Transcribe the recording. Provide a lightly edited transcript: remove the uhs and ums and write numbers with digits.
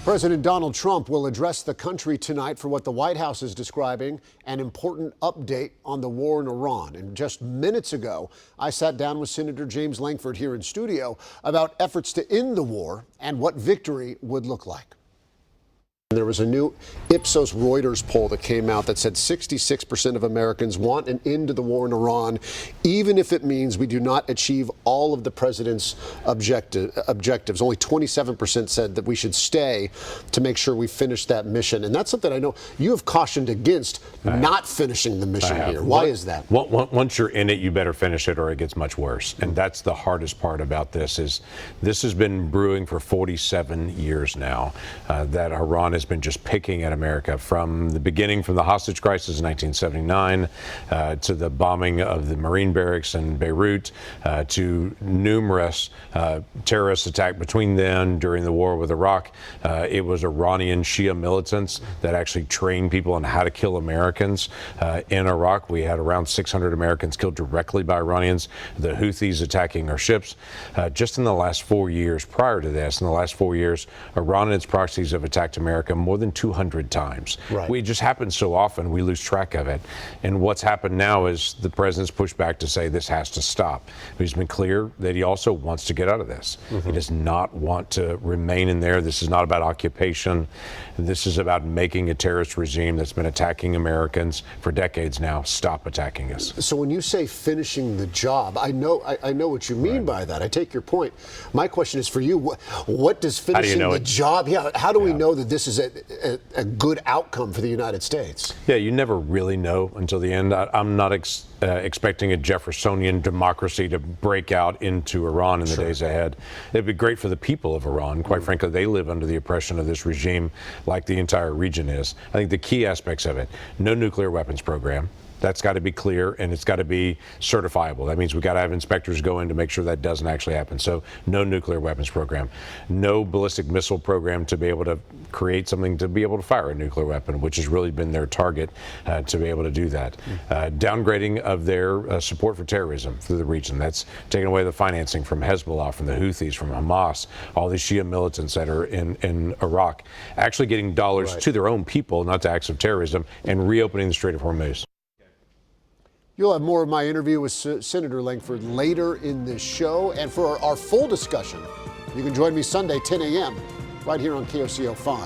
President Donald Trump will address the country tonight for what the White House is describing an important update on the war in Iran. And just minutes ago, I sat down with Senator James Lankford here in studio about efforts to end the war and what victory would look like. There was a new Ipsos Reuters poll that came out that said 66% of Americans want an end to the war in Iran, even if it means we do not achieve all of the president's objectives. Only 27% said that we should stay to make sure we finish that mission. And that's something I know you have cautioned against, not finishing the mission here. Why is that? Once you're in it, you better finish it or it gets much worse. And that's the hardest part about this is this has been brewing for 47 years now, that Iran has been just picking at America from the beginning, from the hostage crisis in 1979 to the bombing of the Marine barracks in Beirut to numerous terrorist attacks between then during the war with Iraq. It was Iranian Shia militants that actually trained people on how to kill Americans in Iraq. We had around 600 Americans killed directly by Iranians, the Houthis attacking our ships. Just in the last 4 years prior to this, in the last 4 years, Iran and its proxies have attacked America more than 200 times. Right. We just happen so often we lose track of it. And what's happened now is the president's pushed back to say this has to stop. He's been clear that he also wants to get out of this. He does not want to remain in there. This is not about occupation. This is about making a terrorist regime that's been attacking Americans for decades now stop attacking us. So when you say finishing the job, I know what you mean by that. I take your point. My question is for you, what does finishing the job, how do we know that this is a good outcome for the United States? Yeah, you never really know until the end. I'm not expecting a Jeffersonian democracy to break out into Iran in the days ahead. It'd be great for the people of Iran. Quite frankly, they live under the oppression of this regime like the entire region is. I think the key aspects of it, no nuclear weapons program. That's got to be clear, and it's got to be certifiable. That means we've got to have inspectors go in to make sure that doesn't actually happen. So no nuclear weapons program, no ballistic missile program to be able to create something to be able to fire a nuclear weapon, which has really been their target to be able to do that. Downgrading of their support for terrorism through the region. That's taking away the financing from Hezbollah, from the Houthis, from Hamas, all these Shia militants that are in Iraq, actually getting dollars to their own people, not to acts of terrorism, and reopening the Strait of Hormuz. You'll have more of my interview with Senator Lankford later in this show. And for our full discussion, you can join me Sunday, 10 a.m., right here on KOCO 5.